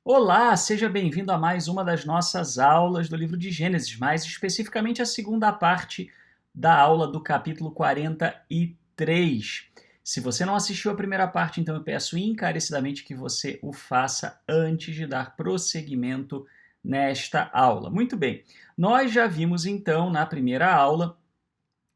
Olá, seja bem-vindo a mais uma das nossas aulas do livro de Gênesis, mais especificamente a segunda parte da aula do capítulo 43. Se você não assistiu a primeira parte, então eu peço encarecidamente que você o faça antes de dar prosseguimento nesta aula. Muito bem, nós já vimos então na primeira aula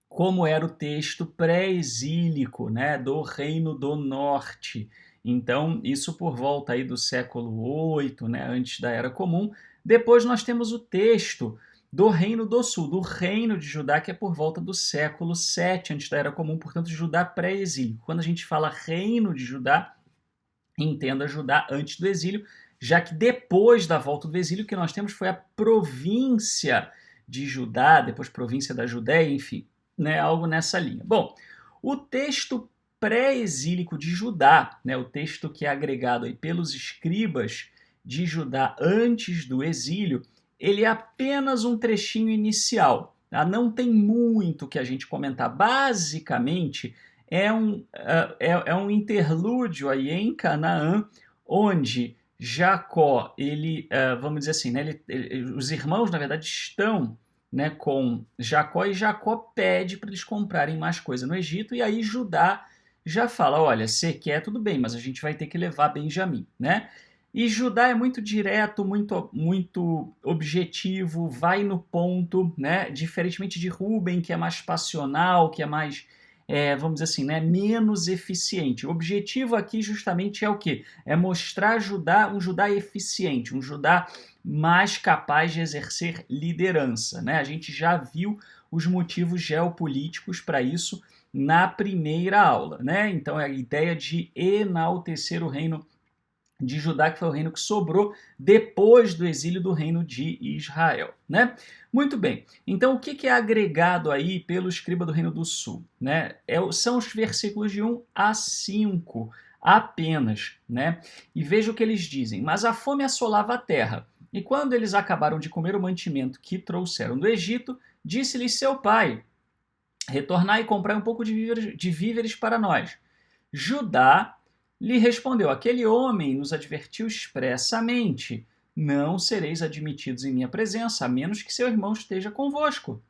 como era o texto pré-exílico, né, do Reino do Norte. Então, isso por volta aí do século VIII, né, antes da Era Comum. Depois nós temos o texto do Reino do Sul, do Reino de Judá, que é por volta do século VII, antes da Era Comum, portanto, Judá pré-exílico. Quando a gente fala Reino de Judá, entenda Judá antes do exílio, já que depois da volta do exílio, o que nós temos foi a província de Judá, depois província da Judéia, enfim, né, algo nessa linha. Bom, o texto pré-exílico de Judá, né, o texto que é agregado aí pelos escribas de Judá antes do exílio, ele é apenas um trechinho inicial, tá? Não tem muito que a gente comentar. Basicamente, é um interlúdio aí em Canaã, onde Jacó, vamos dizer assim, né, os irmãos, na verdade, estão, né, com Jacó, e Jacó pede para eles comprarem mais coisa no Egito, e aí Judá já fala, olha, você quer, tudo bem, mas a gente vai ter que levar Benjamim, né? E Judá é muito direto, muito objetivo, vai no ponto, né? Diferentemente de Rúben, que é mais passional, que é mais, vamos dizer assim, né, menos eficiente. O objetivo aqui justamente é o quê? É mostrar um Judá eficiente, um Judá mais capaz de exercer liderança, né? A gente já viu os motivos geopolíticos para isso na primeira aula, né? Então é a ideia de enaltecer o reino de Judá, que foi o reino que sobrou depois do exílio do reino de Israel, né? Muito bem. Então, o que é agregado aí pelo escriba do Reino do Sul, né? São os versículos de 1 a 5 apenas, né? E veja o que eles dizem. Mas a fome assolava a terra, e quando eles acabaram de comer o mantimento que trouxeram do Egito, disse-lhes seu pai: retornai e comprai um pouco de víveres para nós. Judá lhe respondeu: aquele homem nos advertiu expressamente: não sereis admitidos em minha presença, a menos que seu irmão esteja convosco.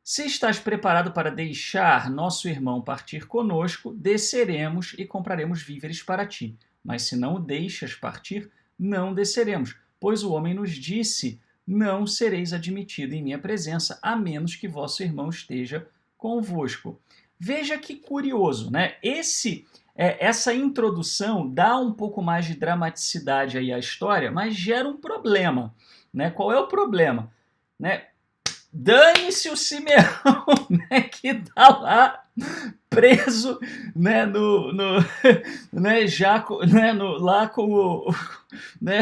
Se estás preparado para deixar nosso irmão partir conosco, desceremos e compraremos víveres para ti. Mas se não o deixas partir, não desceremos, pois o homem nos disse: não sereis admitido em minha presença, a menos que vosso irmão esteja convosco. Veja que curioso, né? Essa introdução dá um pouco mais de dramaticidade aí à história, mas gera um problema, né? Qual é o problema? Né? Dane-se o Simeão, né, que tá lá preso, né, né, já, né, lá com né,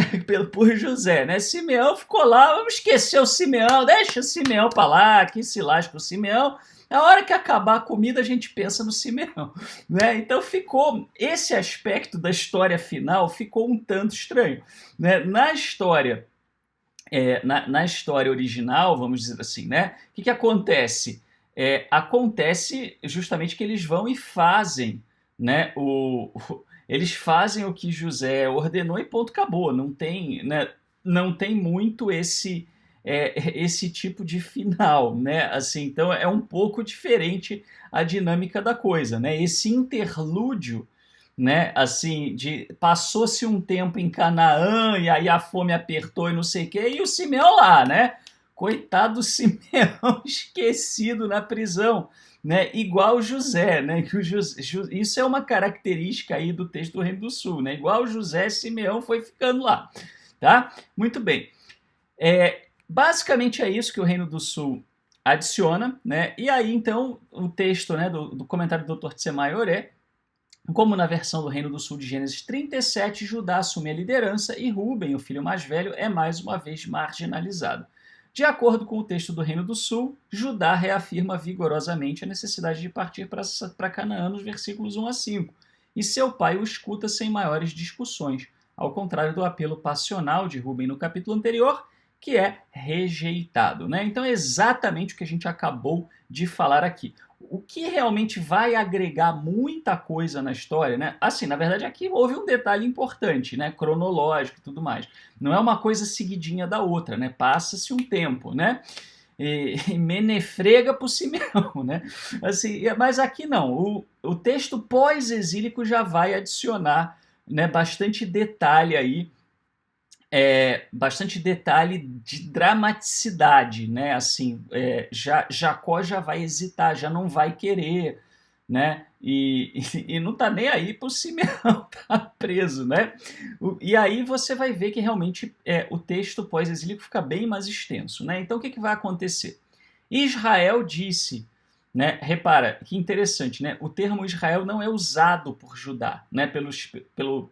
por José, né? Simeão ficou lá, vamos esquecer o Simeão, deixa o Simeão para lá, que se lasca o Simeão. Na hora que acabar a comida, a gente pensa no Simeão, né? Então ficou esse aspecto da história final ficou um tanto estranho, né? Na história original, vamos dizer assim, né? O que acontece? Acontece justamente que eles vão e fazem, né? Eles fazem o que José ordenou e ponto, acabou. Não tem, né? Não tem muito esse tipo de final, né? Assim, então é um pouco diferente a dinâmica da coisa, né? Esse interlúdio, né? Assim, passou-se um tempo em Canaã e aí a fome apertou e não sei o quê, e o Simeão lá, né? Coitado do Simeão esquecido na prisão, né? Igual José, né? Isso é uma característica aí do texto do Reino do Sul, né? Igual José, Simeão foi ficando lá, tá? Muito bem. Basicamente é isso que o Reino do Sul adiciona, né? E aí então o texto, né, do comentário do Dr. Tsemayor como na versão do Reino do Sul de Gênesis 37, Judá assume a liderança e Rúben, o filho mais velho, é mais uma vez marginalizado. De acordo com o texto do Reino do Sul, Judá reafirma vigorosamente a necessidade de partir para Canaã nos versículos 1 a 5, e seu pai o escuta sem maiores discussões, ao contrário do apelo passional de Rúben no capítulo anterior, que é rejeitado, né? Então é exatamente o que a gente acabou de falar aqui. O que realmente vai agregar muita coisa na história, né? Assim, na verdade, aqui houve um detalhe importante, né? Cronológico e tudo mais. Não é uma coisa seguidinha da outra, né? Passa-se um tempo, né? E menefrega pro Simeão, né? Assim, mas aqui não. O texto pós-exílico já vai adicionar, né, bastante detalhe de dramaticidade, né? Assim, Jacó já vai hesitar, já não vai querer, né? E não tá nem aí pro Simeão tá preso, né? E aí você vai ver que realmente o texto pós-exílico fica bem mais extenso, né? Então o que vai acontecer? Israel disse, né? Repara que interessante, né? O termo Israel não é usado por Judá, né? Pelo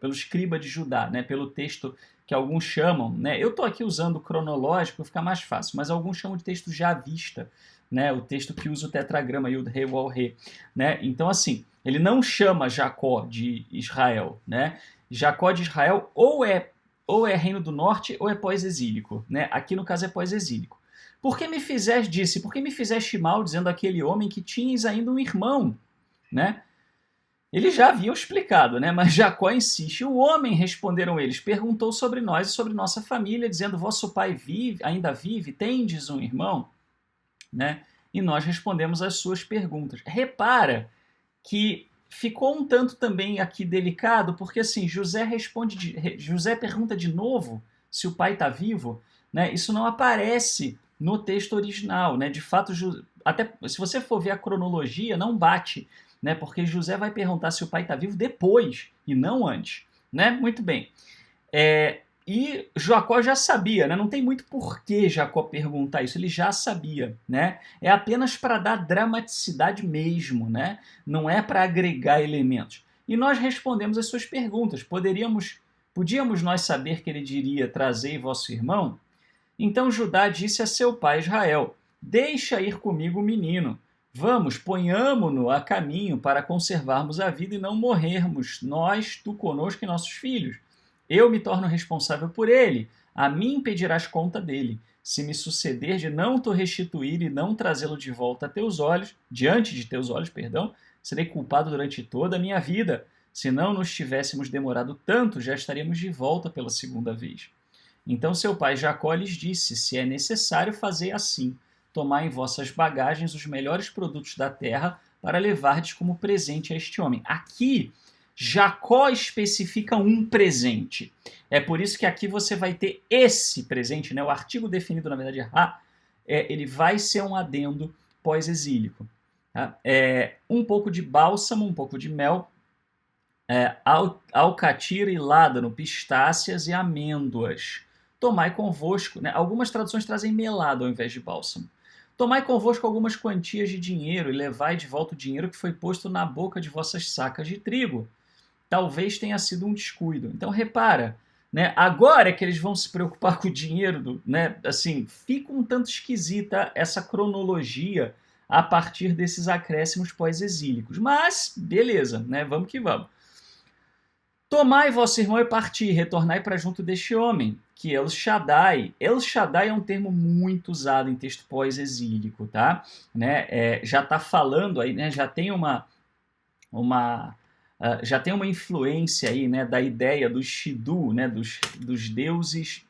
escriba de Judá, né? Pelo texto que alguns chamam, né? Eu estou aqui usando o cronológico, fica mais fácil, mas alguns chamam de texto javista, né? O texto que usa o tetragrama Yud Rei Wal Rei, né? Então assim, ele não chama Jacó de Israel, né? Jacó de Israel ou é reino do norte ou é pós-exílico, né? Aqui no caso é pós-exílico. Por que me fizeste mal, dizendo aquele homem que tinhas ainda um irmão, né? Eles já haviam explicado, né? Mas Jacó insiste. O homem, responderam eles, perguntou sobre nós e sobre nossa família, dizendo: vosso pai ainda vive? Tendes um irmão? Né? E nós respondemos às suas perguntas. Repara que ficou um tanto também aqui delicado, porque assim, José pergunta de novo se o pai está vivo, né? Isso não aparece no texto original, né? De fato, até se você for ver a cronologia, não bate, né? Porque José vai perguntar se o pai está vivo depois e não antes, né? Muito bem. E Jacó já sabia, né? Não tem muito por que Jacó perguntar isso, ele já sabia, né? É apenas para dar dramaticidade mesmo, né? Não é para agregar elementos. E nós respondemos as suas perguntas. Podíamos nós saber que ele diria: trazei vosso irmão? Então Judá disse a seu pai Israel: deixa ir comigo o menino. Vamos, ponhamo-no a caminho para conservarmos a vida e não morrermos, nós, tu conosco e nossos filhos. Eu me torno responsável por ele. A mim pedirás conta dele. Se me suceder de não te restituir e não trazê-lo de volta a teus olhos, diante de teus olhos, perdão, serei culpado durante toda a minha vida. Se não nos tivéssemos demorado tanto, já estaríamos de volta pela segunda vez. Então seu pai Jacó lhes disse: se é necessário, fazer assim. Tomai em vossas bagagens os melhores produtos da terra para levardes como presente a este homem. Aqui, Jacó especifica um presente. É por isso que aqui você vai ter esse presente, né? O artigo definido, na verdade, ele vai ser um adendo pós-exílico. Tá? Um pouco de bálsamo, um pouco de mel, alcatira e ládano, pistácias e amêndoas. Tomai convosco, né? Algumas traduções trazem melado ao invés de bálsamo. Tomai convosco algumas quantias de dinheiro e levai de volta o dinheiro que foi posto na boca de vossas sacas de trigo. Talvez tenha sido um descuido. Então repara, né? Agora é que eles vão se preocupar com o dinheiro, né? Assim, fica um tanto esquisita essa cronologia a partir desses acréscimos pós-exílicos. Mas, beleza, né? Vamos que vamos. Tomai vosso irmão e parti, retornai para junto deste homem, que El Shaddai. El Shaddai é um termo muito usado em texto pós-exílico, tá? Né? Já está falando aí, né? Já tem uma influência aí, né, da ideia dos Shidu, né, dos deuses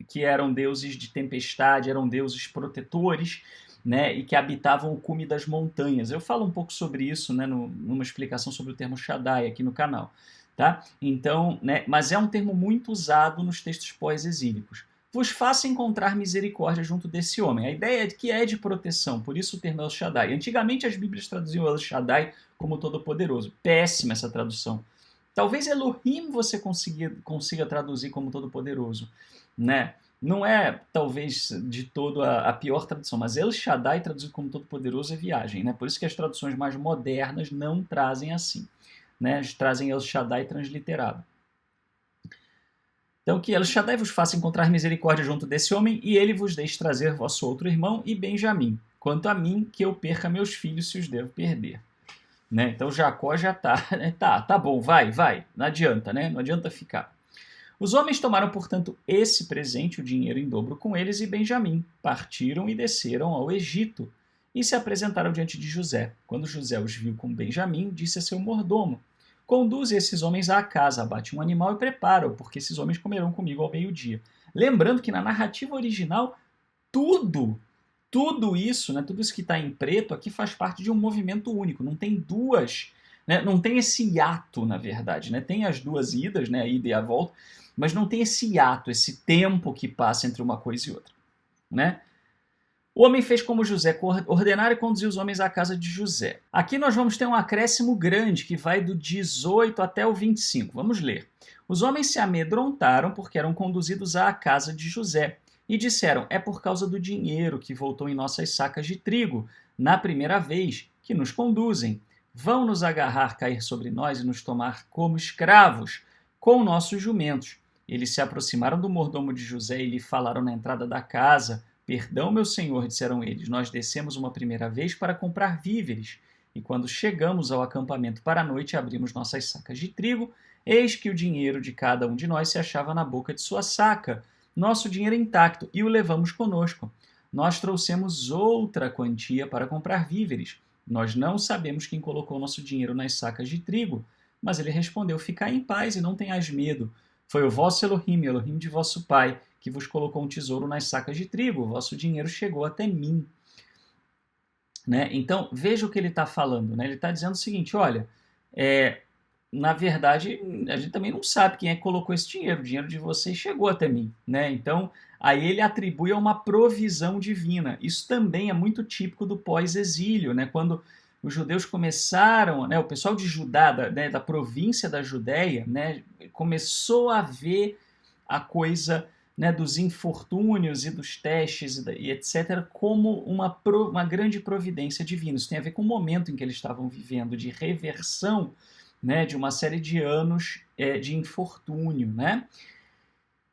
que eram deuses de tempestade, eram deuses protetores, né, e que habitavam o cume das montanhas. Eu falo um pouco sobre isso, né, numa explicação sobre o termo Shaddai aqui no canal. Tá? Então, né, mas é um termo muito usado nos textos pós-exílicos. Vos faça encontrar misericórdia junto desse homem. A ideia é que é de proteção, por isso o termo El Shaddai. Antigamente as Bíblias traduziam El Shaddai como Todo-Poderoso. Péssima essa tradução. Talvez Elohim você consiga traduzir como Todo-Poderoso, né? Não é, talvez, de todo a pior tradução, mas El Shaddai traduzido como Todo-Poderoso é viagem, né? Por isso que as traduções mais modernas não trazem assim. Né, trazem El Shaddai transliterado. Então, que El Shaddai vos faça encontrar misericórdia junto desse homem, e ele vos deixe trazer vosso outro irmão e Benjamim. Quanto a mim, que eu perca meus filhos se os devo perder. Né? Então, Jacó já está, né? Tá bom, vai, não adianta, né? Não adianta ficar. Os homens tomaram, portanto, esse presente, o dinheiro em dobro com eles, e Benjamim. Partiram e desceram ao Egito. e se apresentaram diante de José. Quando José os viu com Benjamim, disse a seu mordomo: Conduze esses homens à casa, abate um animal e prepara-o, porque esses homens comerão comigo ao meio-dia. Lembrando que na narrativa original, tudo isso, né, tudo isso que está em preto aqui faz parte de um movimento único, não tem duas, né, não tem esse hiato, na verdade, né, tem as duas idas, né, a ida e a volta, mas não tem esse hiato, esse tempo que passa entre uma coisa e outra, né? O homem fez como José ordenara e conduziu os homens à casa de José. Aqui nós vamos ter um acréscimo grande que vai do 18 até o 25. Vamos ler. Os homens se amedrontaram porque eram conduzidos à casa de José e disseram: é por causa do dinheiro que voltou em nossas sacas de trigo, na primeira vez que nos conduzem. Vão nos agarrar, cair sobre nós e nos tomar como escravos, com nossos jumentos. Eles se aproximaram do mordomo de José e lhe falaram na entrada da casa: Perdão, meu senhor, disseram eles, nós descemos uma primeira vez para comprar víveres, e quando chegamos ao acampamento para a noite e abrimos nossas sacas de trigo, eis que o dinheiro de cada um de nós se achava na boca de sua saca, nosso dinheiro intacto, e o levamos conosco. Nós trouxemos outra quantia para comprar víveres. Nós não sabemos quem colocou nosso dinheiro nas sacas de trigo. Mas ele respondeu: Ficai em paz e não tenhais medo. Foi o vosso Elohim, Elohim de vosso pai, que vos colocou um tesouro nas sacas de trigo, o vosso dinheiro chegou até mim. Né? Então, veja o que ele está falando. Né? Ele está dizendo o seguinte: olha, na verdade, a gente também não sabe quem é que colocou esse dinheiro. O dinheiro de vocês chegou até mim. Né? Então, aí ele atribui a uma provisão divina. Isso também é muito típico do pós-exílio, né? Quando os judeus começaram, né, o pessoal de Judá, da província da Judéia, né, começou a ver a coisa, né, dos infortúnios e dos testes e etc., como uma grande providência divina. Isso tem a ver com o momento em que eles estavam vivendo, de reversão, né, de uma série de anos de infortúnio. Né?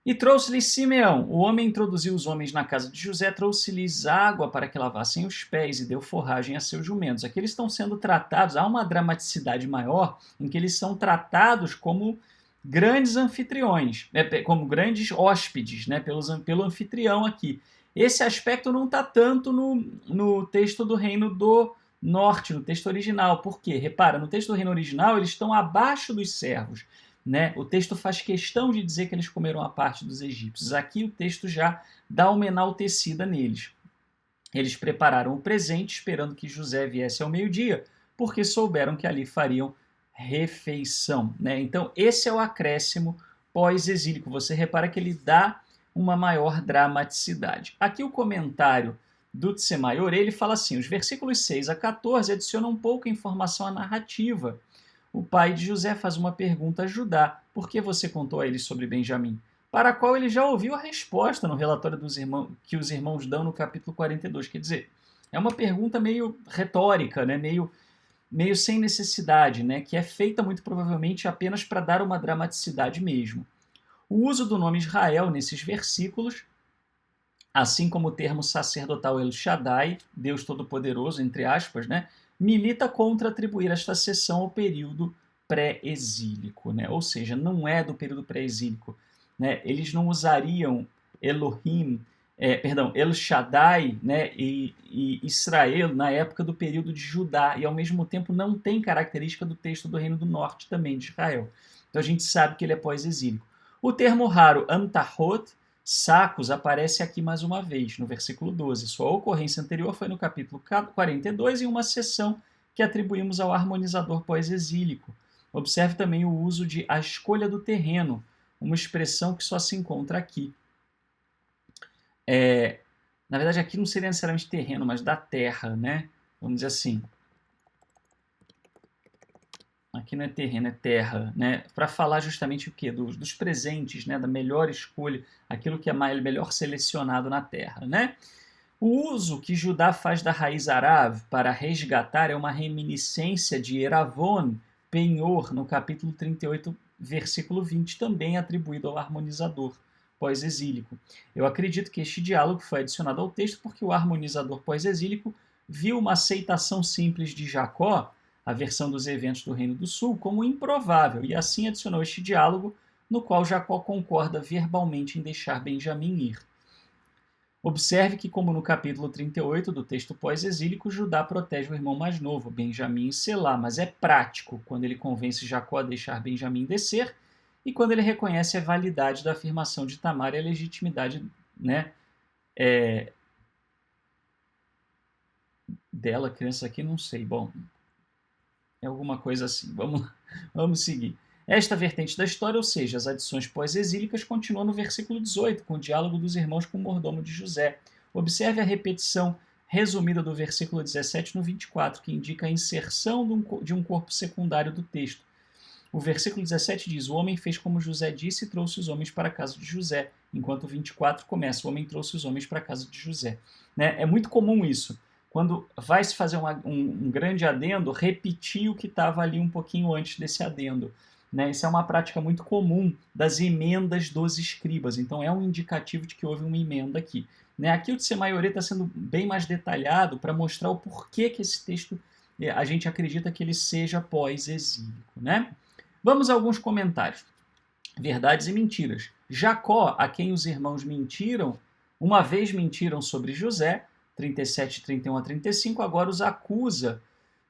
E trouxe-lhes Simeão. O homem introduziu os homens na casa de José, trouxe-lhes água para que lavassem os pés e deu forragem a seus jumentos. Aqui eles estão sendo tratados, há uma dramaticidade maior em que eles são tratados como grandes anfitriões, como grandes hóspedes, né, pelo anfitrião aqui. Esse aspecto não está tanto no texto do Reino do Norte, no texto original. Por quê? Repara, no texto do Reino original eles estão abaixo dos servos. Né? O texto faz questão de dizer que eles comeram a parte dos egípcios. Aqui o texto já dá uma enaltecida neles. Eles prepararam o presente esperando que José viesse ao meio-dia, porque souberam que ali fariam refeição. Né? Então esse é o acréscimo pós-exílico. Você repara que ele dá uma maior dramaticidade. Aqui o comentário do Tzemaior, ele fala assim: os versículos 6 a 14 adicionam pouca informação à narrativa. O pai de José faz uma pergunta a Judá: por que você contou a ele sobre Benjamim? Para a qual ele já ouviu a resposta no relatório dos irmãos, que os irmãos dão no capítulo 42. Quer dizer, é uma pergunta meio retórica, né? meio sem necessidade, né? Que é feita muito provavelmente apenas para dar uma dramaticidade mesmo. O uso do nome Israel nesses versículos, assim como o termo sacerdotal El Shaddai, Deus Todo-Poderoso, entre aspas, né? Milita contra atribuir esta seção ao período pré-exílico, né? Ou seja, não é do período pré-exílico. Né? Eles não usariam Elohim, El Shaddai, né? e Israel na época do período de Judá, e ao mesmo tempo não tem característica do texto do Reino do Norte também, de Israel. Então a gente sabe que ele é pós-exílico. O termo raro Antahot, sacos, aparece aqui mais uma vez, no versículo 12. Sua ocorrência anterior foi no capítulo 42, em uma seção que atribuímos ao harmonizador pós-exílico. Observe também o uso de a escolha do terreno, uma expressão que só se encontra aqui. Na verdade, aqui não seria necessariamente terreno, mas da terra, né? Vamos dizer assim. Aqui não é terreno, é terra, né? Para falar justamente o quê? Dos presentes, né? Da melhor escolha, aquilo que é melhor selecionado na terra, né? O uso que Judá faz da raiz arav para resgatar é uma reminiscência de Eravon, penhor, no capítulo 38, versículo 20, também atribuído ao harmonizador pós-exílico. Eu acredito que este diálogo foi adicionado ao texto porque o harmonizador pós-exílico viu uma aceitação simples de Jacó, a versão dos eventos do Reino do Sul, como improvável, e assim adicionou este diálogo, no qual Jacó concorda verbalmente em deixar Benjamim ir. Observe que, como no capítulo 38 do texto pós-exílico, Judá protege o irmão mais novo, Benjamim e Selá, mas é prático quando ele convence Jacó a deixar Benjamim descer e quando ele reconhece a validade da afirmação de Tamar e a legitimidade, né, dela, criança aqui, não sei, bom, é alguma coisa assim, vamos seguir. Esta vertente da história, ou seja, as adições pós-exílicas, continua no versículo 18, com o diálogo dos irmãos com o mordomo de José. Observe a repetição resumida do versículo 17 no 24, que indica a inserção de um corpo secundário do texto. O versículo 17 diz: o homem fez como José disse e trouxe os homens para a casa de José, enquanto o 24 começa: o homem trouxe os homens para a casa de José. Né? É muito comum isso. Quando vai se fazer um grande adendo, repetir o que estava ali um pouquinho antes desse adendo. Né? Isso é uma prática muito comum das emendas dos escribas, então é um indicativo de que houve uma emenda aqui. Né? Aqui o Tsemaioret está sendo bem mais detalhado para mostrar o porquê que esse texto, a gente acredita que ele seja pós-exílico. Né? Vamos a alguns comentários. Verdades e mentiras. Jacó, a quem os irmãos mentiram, uma vez mentiram sobre José, 37, 31 a 35, agora os acusa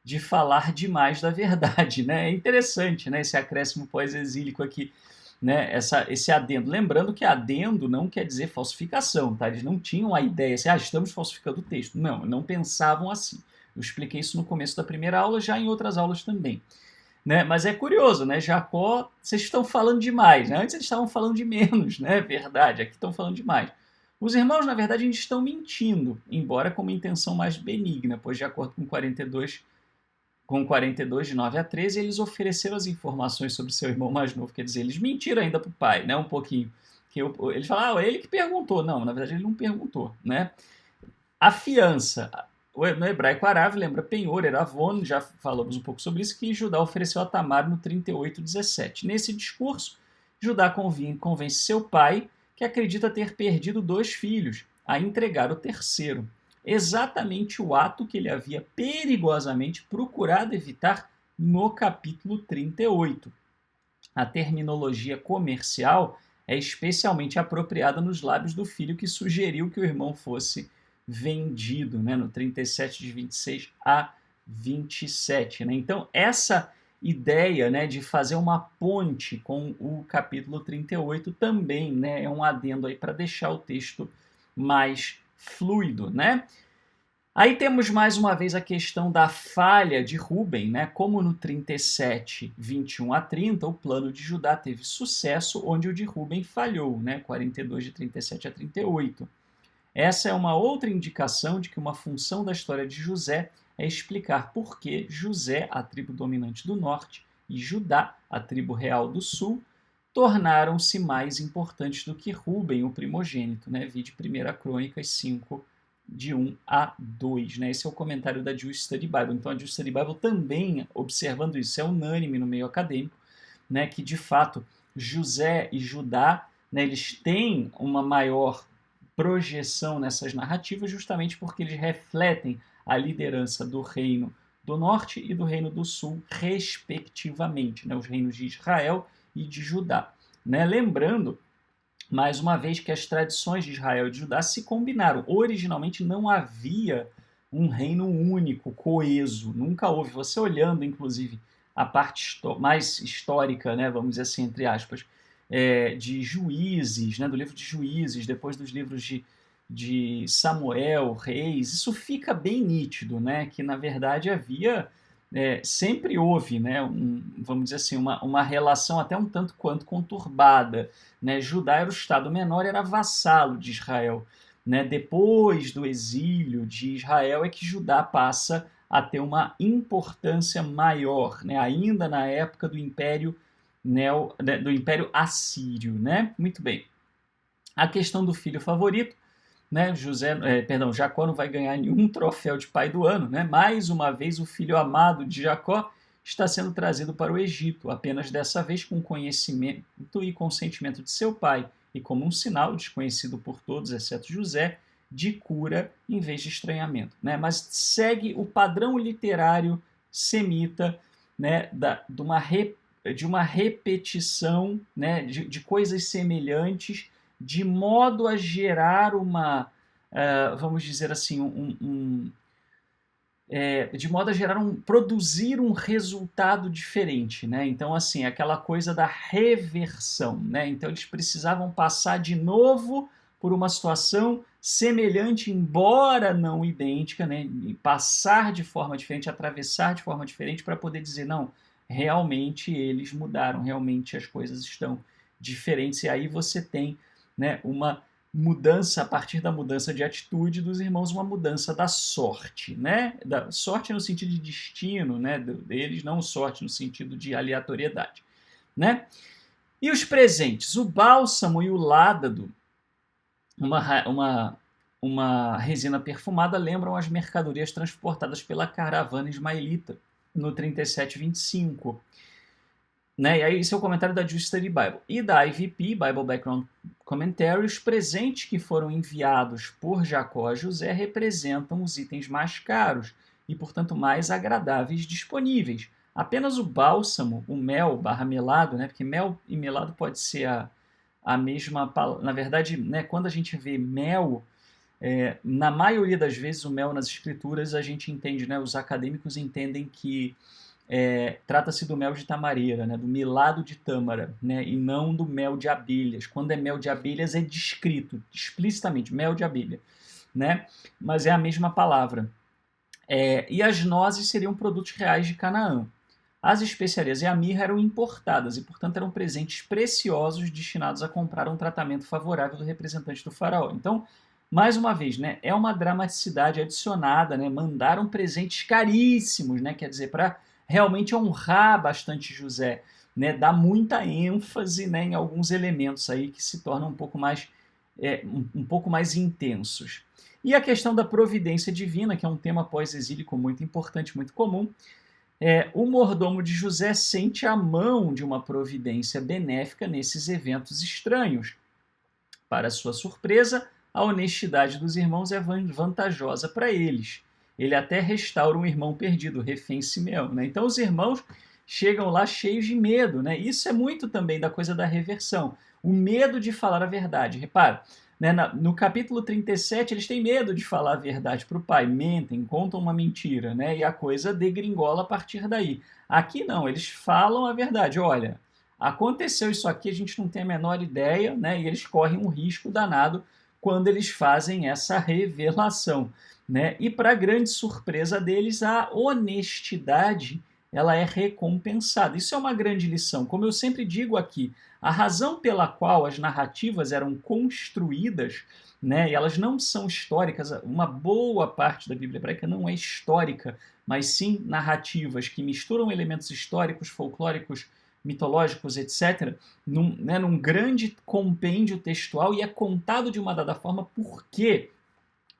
de falar demais da verdade, né? É interessante, né, esse acréscimo pós-exílico aqui, né, esse adendo. Lembrando que adendo não quer dizer falsificação, tá? Eles não tinham a ideia assim, estamos falsificando o texto. Não pensavam assim. Eu expliquei isso no começo da primeira aula, já em outras aulas também. Né? Mas é curioso, né? Jacó, vocês estão falando demais, né? Antes eles estavam falando de menos, né? Verdade, aqui estão falando demais. Os irmãos, na verdade, eles estão mentindo, embora com uma intenção mais benigna, pois de acordo com 42, de 9 a 13, eles ofereceram as informações sobre seu irmão mais novo, quer dizer, eles mentiram ainda para o pai, né? Um pouquinho. Eles falaram, ele que perguntou. Não, na verdade ele não perguntou, né? A fiança. No hebraico árabe, lembra penhor, eravon, já falamos um pouco sobre isso, que Judá ofereceu a Tamar no 38:17. Nesse discurso, Judá convence seu pai, que acredita ter perdido 2 filhos, a entregar o terceiro. Exatamente o ato que ele havia perigosamente procurado evitar no capítulo 38. A terminologia comercial é especialmente apropriada nos lábios do filho que sugeriu que o irmão fosse vendido, né, no 37, de 26 a 27. Né? Então, essa ideia, né, de fazer uma ponte com o capítulo 38 também, né, é um adendo aí para deixar o texto mais fluido. Né? Aí temos mais uma vez a questão da falha de Rúben, né? Como no 37, 21 a 30, o plano de Judá teve sucesso, onde o de Rúben falhou, né? 42, de 37 a 38. Essa é uma outra indicação de que uma função da história de José é explicar por que José, a tribo dominante do norte, e Judá, a tribo real do sul, tornaram-se mais importantes do que Rúben, o primogênito, né? Vide 1 Crônicas 5, de 1 a 2. Né? Esse é o comentário da Jewish Study Bible. Então a Jewish Study Bible também, observando isso, é unânime no meio acadêmico, né? Que de fato José e Judá, né, eles têm uma maior projeção nessas narrativas justamente porque eles refletem a liderança do reino do norte e do reino do sul, respectivamente, né? Os reinos de Israel e de Judá. Né? Lembrando, mais uma vez, que as tradições de Israel e de Judá se combinaram. Originalmente não havia um reino único, coeso. Nunca houve. Você olhando, inclusive, a parte mais histórica, né, vamos dizer assim, entre aspas, de Juízes, né, do livro de Juízes, depois dos livros de Samuel, Reis, isso fica bem nítido, né, que na verdade havia, sempre houve, né, vamos dizer assim, uma relação até um tanto quanto conturbada. Né? Judá era o estado menor, era vassalo de Israel. Né? Depois do exílio de Israel é que Judá passa a ter uma importância maior, né? Ainda na época do Império do Império Assírio. Né? Muito bem. A questão do filho favorito, né? Jacó não vai ganhar nenhum troféu de pai do ano. Né? Mais uma vez, o filho amado de Jacó está sendo trazido para o Egito, apenas dessa vez com conhecimento e consentimento de seu pai, e como um sinal, desconhecido por todos, exceto José, de cura em vez de estranhamento. Né? Mas segue o padrão literário semita, né, de uma repetição, né, de coisas semelhantes, de modo a gerar vamos dizer assim, de modo a gerar produzir um resultado diferente, né? Então, assim, aquela coisa da reversão, né? Então, eles precisavam passar de novo por uma situação semelhante, embora não idêntica, né? E passar de forma diferente, atravessar de forma diferente para poder dizer, não, realmente eles mudaram, realmente as coisas estão diferentes. E aí você tem, né, uma mudança, a partir da mudança de atitude dos irmãos, uma mudança da sorte, né? Da sorte no sentido de destino, né? Deles, não sorte no sentido de aleatoriedade, né? E os presentes, o bálsamo e o ládado, uma resina perfumada, lembram as mercadorias transportadas pela caravana ismaelita no 3725. Né? E aí, esse é o comentário da Jewish Study Bible. E da IVP, Bible Background Commentary, os presentes que foram enviados por Jacó a José representam os itens mais caros e, portanto, mais agradáveis disponíveis. Apenas o bálsamo, o mel / melado, né? Porque mel e melado pode ser a mesma palavra. Na verdade, né, quando a gente vê mel, na maioria das vezes o mel nas escrituras a gente entende, né, os acadêmicos entendem que trata-se do mel de tamareira, né, do melado de tâmara, né, e não do mel de abelhas. Quando é mel de abelhas é descrito explicitamente, mel de abelha, né, mas é a mesma palavra. E as nozes seriam produtos reais de Canaã. As especiarias e a mirra eram importadas e, portanto, eram presentes preciosos destinados a comprar um tratamento favorável do representante do faraó. Então, mais uma vez, né, é uma dramaticidade adicionada, né, mandaram presentes caríssimos, né, quer dizer, para realmente honrar bastante José, né, dá muita ênfase, né, em alguns elementos aí que se tornam um pouco mais intensos. E a questão da providência divina, que é um tema pós-exílico muito importante, muito comum, o mordomo de José sente a mão de uma providência benéfica nesses eventos estranhos. Para sua surpresa, a honestidade dos irmãos é vantajosa para eles. Ele até restaura um irmão perdido, o refém Simeão. Né? Então os irmãos chegam lá cheios de medo. Né? Isso é muito também da coisa da reversão. O medo de falar a verdade. Repara, né, no capítulo 37, eles têm medo de falar a verdade para o pai. Mentem, contam uma mentira, né? E a coisa degringola a partir daí. Aqui não, eles falam a verdade. Olha, aconteceu isso aqui, a gente não tem a menor ideia, né? E eles correm um risco danado quando eles fazem essa revelação, né? E para grande surpresa deles, a honestidade ela é recompensada. Isso é uma grande lição. Como eu sempre digo aqui, a razão pela qual as narrativas eram construídas, né, e elas não são históricas, uma boa parte da Bíblia hebraica não é histórica, mas sim narrativas que misturam elementos históricos, folclóricos, mitológicos, etc., num grande compêndio textual e é contado de uma dada forma. Por quê?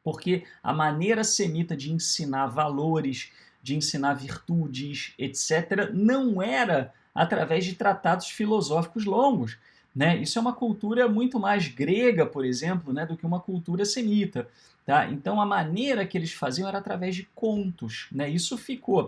Porque a maneira semita de ensinar valores, de ensinar virtudes, etc., não era através de tratados filosóficos longos. Né? Isso é uma cultura muito mais grega, por exemplo, né, do que uma cultura semita. Tá? Então a maneira que eles faziam era através de contos. Né? Isso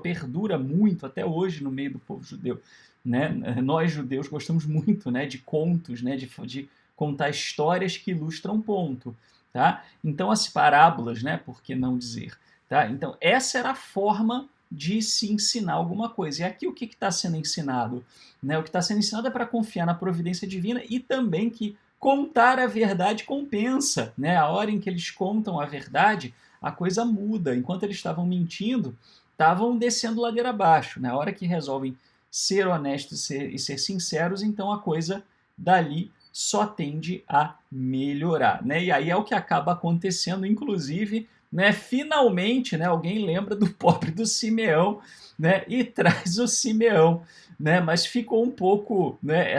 perdura muito até hoje no meio do povo judeu. Né? Nós judeus gostamos muito, né, de contos, né, de contar histórias que ilustram ponto. Tá? Então as parábolas, né, por que não dizer? Tá? Então essa era a forma de se ensinar alguma coisa. E aqui o que está sendo ensinado? Né? O que está sendo ensinado é para confiar na providência divina e também que contar a verdade compensa. Né? A hora em que eles contam a verdade, a coisa muda. Enquanto eles estavam mentindo, estavam descendo ladeira abaixo. Na hora que resolvem ser honestos e ser sinceros, então a coisa dali só tende a melhorar. Né? E aí é o que acaba acontecendo, inclusive, né, finalmente, né, alguém lembra do pobre do Simeão, né, e traz o Simeão. Né, mas ficou um pouco, né,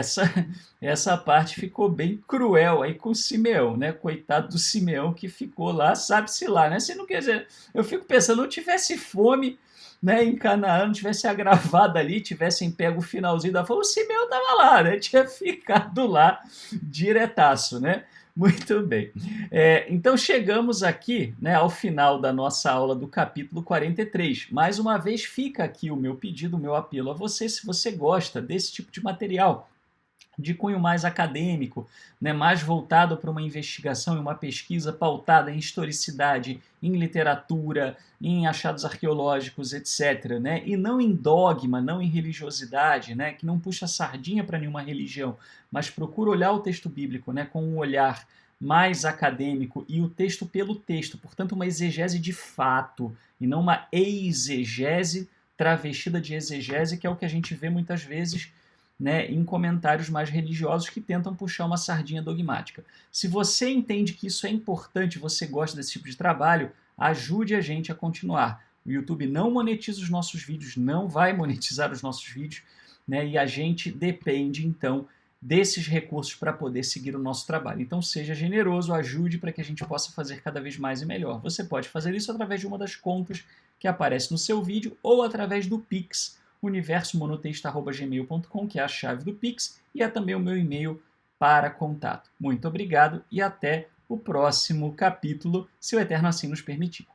essa parte ficou bem cruel aí com o Simeão, né, coitado do Simeão que ficou lá, sabe-se lá, né, se não quer dizer, eu fico pensando, não tivesse fome, né, em Canaã, não tivesse agravado ali, tivessem pego o finalzinho da fome, o Simeão estava lá, né, tinha ficado lá diretaço, né. Muito bem. Então chegamos aqui, né, ao final da nossa aula do capítulo 43. Mais uma vez fica aqui o meu pedido, o meu apelo a você, se você gosta desse tipo de material. de cunho mais acadêmico, né, mais voltado para uma investigação e uma pesquisa pautada em historicidade, em literatura, em achados arqueológicos, etc., né, e não em dogma, não em religiosidade, né, que não puxa sardinha para nenhuma religião, mas procura olhar o texto bíblico, né, com um olhar mais acadêmico e o texto pelo texto, portanto uma exegese de fato e não uma exegese travestida de exegese, que é o que a gente vê muitas vezes, né, em comentários mais religiosos que tentam puxar uma sardinha dogmática. Se você entende que isso é importante, você gosta desse tipo de trabalho, ajude a gente a continuar. O YouTube não monetiza os nossos vídeos, não vai monetizar os nossos vídeos, né, e a gente depende, então, desses recursos para poder seguir o nosso trabalho. Então seja generoso, ajude para que a gente possa fazer cada vez mais e melhor. Você pode fazer isso através de uma das contas que aparece no seu vídeo ou através do Pix, universomonoteísta@gmail.com, que é a chave do Pix, e é também o meu e-mail para contato. Muito obrigado e até o próximo capítulo, se o Eterno assim nos permitir.